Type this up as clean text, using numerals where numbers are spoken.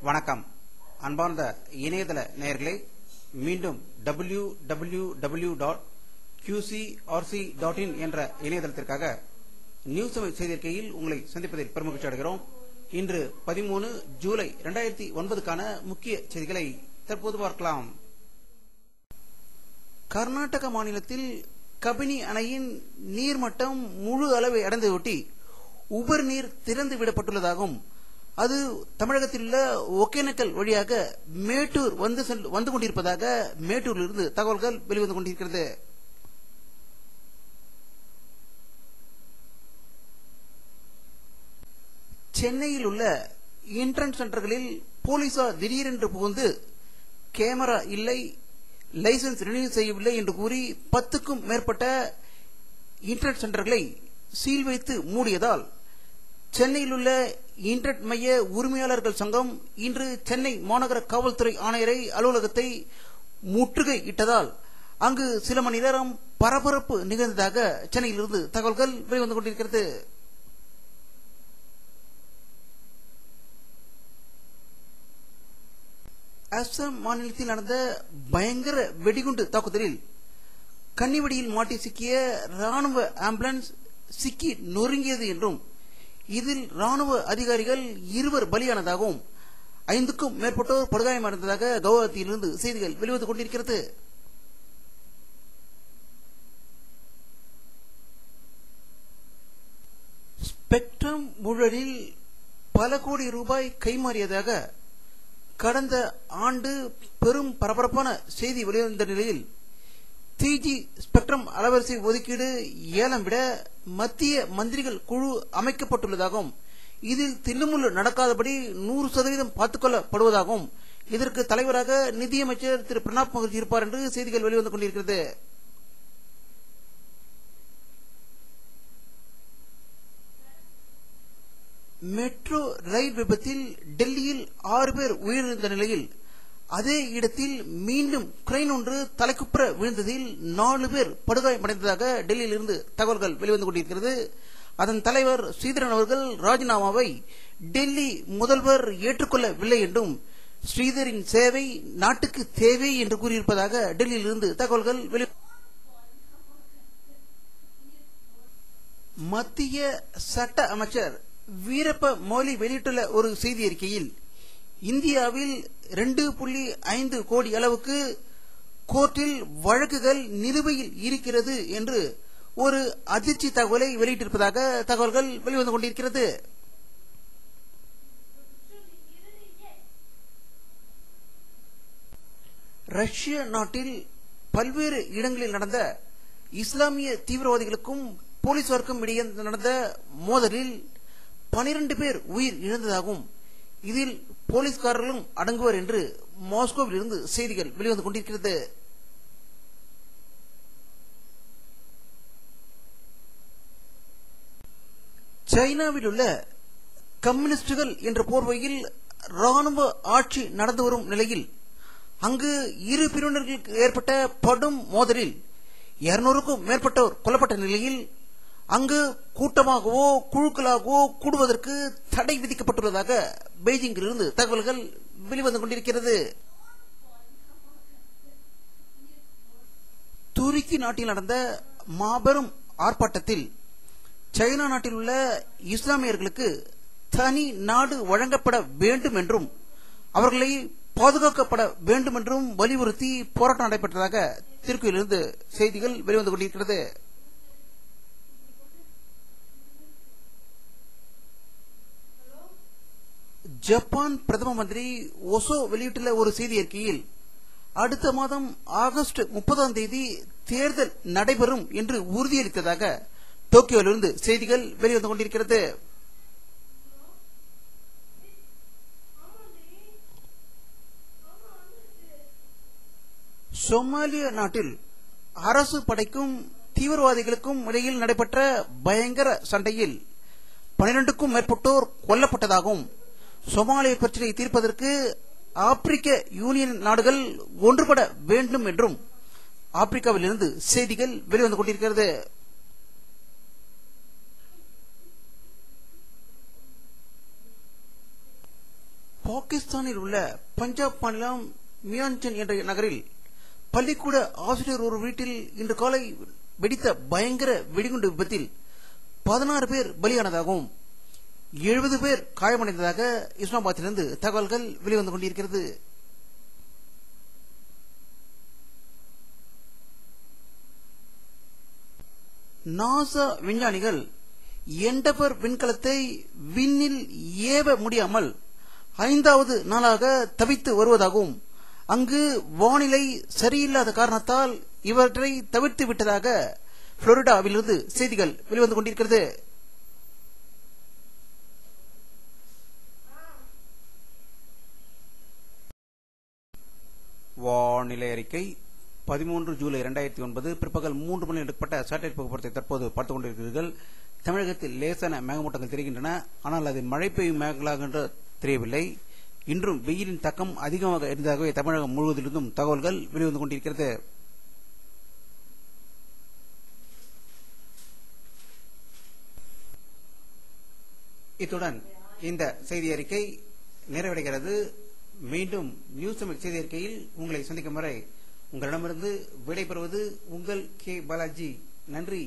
வணக்கம் அன்பார்ந்த இணையதள நேயர்களே, மீண்டும் www.qcrc.in என்ற இணையதளத்திற்காக நியூஸ் செய்திருக்கையில் உங்களை சந்திப்பதில் பெருமகிழ்ச்சி அடைகிறோம். இன்று 13 ஜூலை 2009க்கான முக்கிய செய்திகளை தற்போது பார்க்கலாம். கர்நாடக மாநிலத்தில் கபினி அணையின் நீர்மட்டம் முழு அளவை அடைந்துவிட்டு உபரி நீர் திறந்து விடப்பட்டுள்ளதாகவும் அது தமிழகத்தில் உள்ள ஒகேனக்கல் வழியாக மேட்டூர் வந்து கொண்டிருப்பதாக மேட்டூரிலிருந்து தகவல்கள் வெளிவந்து கொண்டிருக்கிறது. சென்னையில் உள்ள என்ட்ரன்ஸ் சென்டர்களில் போலீசார் திடீரென்று புகுந்து கேமரா இல்லை, லைசன்ஸ் ரினியூ செய்யவில்லை என்று கூறி 10க்கும் மேற்பட்ட இன்டர்நெட் சென்டர்களை சீல் வைத்து மூடியதால் சென்னையில் உள்ள இன்டர்நெட் மைய உரிமையாளர்கள் சங்கம் இன்று சென்னை மாநகர காவல்துறை ஆணையரை அலுவலகத்தை முற்றுகையிட்டதால் அங்கு சில மணி நேரம் பரபரப்பு நிகழ்ந்ததாக சென்னையிலிருந்து தகவல்கள் வெளிவந்து கொண்டிருக்கிறது. அஸ்ஸாம் மாநிலத்தில் நடந்த பயங்கர வெடிகுண்டு தாக்குதலில் கன்னிவெடியில் மாட்டி சிக்கிய ராணுவ ஆம்புலன்ஸ் சிக்கி நொறுங்கியது என்றும் இதில் ராணுவ அதிகாரிகள் 2 பலியானதாகவும் 5க்கும் மேற்பட்டோர் படுகாயமடைந்ததாக கவுஹாத்தியிலிருந்து செய்திகள் வெளிவந்து கொண்டிருக்கிறது. ஸ்பெக்ட்ரம் ஊழலில் பல கோடி ரூபாய் கைமாறியதாக கடந்த ஆண்டு பெரும் பரபரப்பான செய்தி வெளிவந்த நிலையில் 3G ஸ்பெக்ட்ரம் அலைவரிசை ஒதுக்கீடு ஏலம் விட மத்திய மந்திரிகள் குழு அமைக்கப்பட்டுள்ளதாகவும் இதில் தில்லுமுள்ளு நடக்காதபடி 100% பார்த்துக்கொள்ளப்படுவதாகவும் இதற்கு தலைவராக நிதியமைச்சர் திரு பிரணாப் முகர்ஜி இருப்பார் என்று செய்திகள் வெளிவந்து கொண்டிருக்கிறது. மெட்ரோ ரயில் விபத்தில் டெல்லியில் 6 பேர் உயிரிழந்த நிலையில் அதே இடத்தில் மீண்டும் கிரெயின் ஒன்று தலைக்குப்புற விழுந்ததில் 4 பேர் படுகாயமடைந்ததாக டெல்லியில் இருந்து தகவல்கள் வெளிவந்து கொண்டிருக்கிறது. அதன் தலைவர் ஸ்ரீதரன் அவர்கள் ராஜினாமாவை டெல்லி முதல்வர் ஏற்றுக்கொள்ளவில்லை என்றும் ஸ்ரீதரின் சேவை நாட்டுக்கு தேவை என்று கூறியிருப்பதாக டெல்லியில் இருந்து தகவல்கள் மத்திய சட்ட அமைச்சர் வீரப்ப மொய்லி வெளியிட்டுள்ள ஒரு செய்தி அறிக்கையில் இந்தியாவில் 2.5 கோடி அளவுக்கு கோர்ட்டில் வழக்குகள் நிலுவையில் இருக்கிறது என்று ஒரு அதிர்ச்சி தகவலை வெளியிட்டிருப்பதாக தகவல்கள் வெளிவந்து கொண்டிருக்கிறது. ரஷ்ய நாட்டில் பல்வேறு இடங்களில் நடந்த இஸ்லாமிய தீவிரவாதிகளுக்கும் போலீசாருக்கும் இடையே நடந்த மோதலில் 12 பேர் உயிர் இழந்ததாகவும் இதில் போலீஸ்காரர்களும் அடங்குவர் என்று மாஸ்கோவில் இருந்து செய்திகள் வெளிவந்து கொண்டிருக்கிறது. சைனாவில் உள்ள கம்யூனிஸ்டுகள் என்ற போர்வையில் ராணுவ ஆட்சி நடந்து வரும் நிலையில் அங்கு இரு பிரிவினர்களுக்கு ஏற்பட்ட படும் மோதலில் 200க்கும் மேற்பட்டோர் கொல்லப்பட்ட நிலையில் அங்கு கூட்டமாகவோ குழுக்களாகவோ கூடுவதற்கு தடை விதிக்கப்பட்டுள்ளதாக பெய்ஜிங்கில் இருந்து தகவல்கள் வெளிவந்து கொண்டிருக்கிறது. துருக்கி நாட்டில் நடந்த மாபெரும் ஆர்ப்பாட்டத்தில் சைனா நாட்டில் உள்ள இஸ்லாமியர்களுக்கு தனி நாடு வழங்கப்பட வேண்டும் என்றும் அவர்களை பாதுகாக்கப்பட வேண்டும் என்றும் வலியுறுத்தி போராட்டம் நடைபெற்றதாக துருக்கியிலிருந்து செய்திகள் வெளிவந்து கொண்டிருக்கிறது. ஜப்பான் பிரதம மந்திரி ஒசோ வெளியிட்டுள்ள ஒரு செய்தி அறிக்கையில் அடுத்த மாதம் ஆகஸ்ட் 30ஆம் தேதி தேர்தல் நடைபெறும் என்று உறுதியளித்ததாக டோக்கியோவிலிருந்து செய்திகள் வெளிவந்து கொண்டிருக்கிறது. சோமாலிய நாட்டில் அரசு படைக்கும் தீவிரவாதிகளுக்கும் இடையில் நடைபெற்ற பயங்கர சண்டையில் 12க்கும் மேற்பட்டோர் கொல்லப்பட்டதாகவும் சோமாலிய பிரச்சனையை தீர்ப்பதற்கு ஆப்பிரிக்க யூனியன் நாடுகள் ஒன்றுபட வேண்டும் என்றும் ஆப்பிரிக்காவில் இருந்து செய்திகள் வெளிவந்து கொண்டிருக்கிறது. பாகிஸ்தானில் உள்ள பஞ்சாப் மாநிலம் மியான்சன் என்ற நகரில் பள்ளிக்கூட ஆசிரியர் ஒரு வீட்டில் இன்று காலை வெடித்த பயங்கர வெடிகுண்டு விபத்தில் 16 பேர் பலியானதாகவும் 70 பேர் காயமடைந்ததாக இஸ்லாமாபாத்திலிருந்து தகவல்கள் வெளிவந்து கொண்டிருக்கிறது. நாசா விஞ்ஞானிகள் எண்டபர் விண்கலத்தை விண்ணில் ஏவ முடியாமல் 5வது நாளாக தவித்து வருவதாகவும் அங்கு வானிலை சரியில்லாத காரணத்தால் இவற்றை தவிர்த்து விட்டதாக புளோரிடாவிலிருந்து செய்திகள் வெளிவந்து கொண்டிருக்கிறது. வானிலை அறிக்கை 13 ஜூலை 2009 பிற்பகல் 3 மணி எடுக்கப்பட்ட சேட்டலைட் புகைப்படத்தை தற்போது பார்த்துக் கொண்டிருக்கிறீர்கள். தமிழகத்தில் லேசான மேகமூட்டங்கள் தெரிகின்றன. ஆனால் அது மழை பெய்யும் மேகங்களாக என்று தெரியவில்லை. இன்றும் வெயிலின் தாக்கம் அதிகமாக இருந்ததாகவே தமிழகம் முழுவதிலிருந்தும் தகவல்கள் வெளிவந்து கொண்டிருக்கிறது. இத்துடன் இந்த செய்தி அறிக்கை நிறைவடைகிறது. மீண்டும் நியூஸ் தமிழ் செய்தி அறிக்கையில் உங்களை சந்திக்கும் வரை உங்களிடமிருந்து விடைபெறுவது உங்கள் கே பாலாஜி. நன்றி.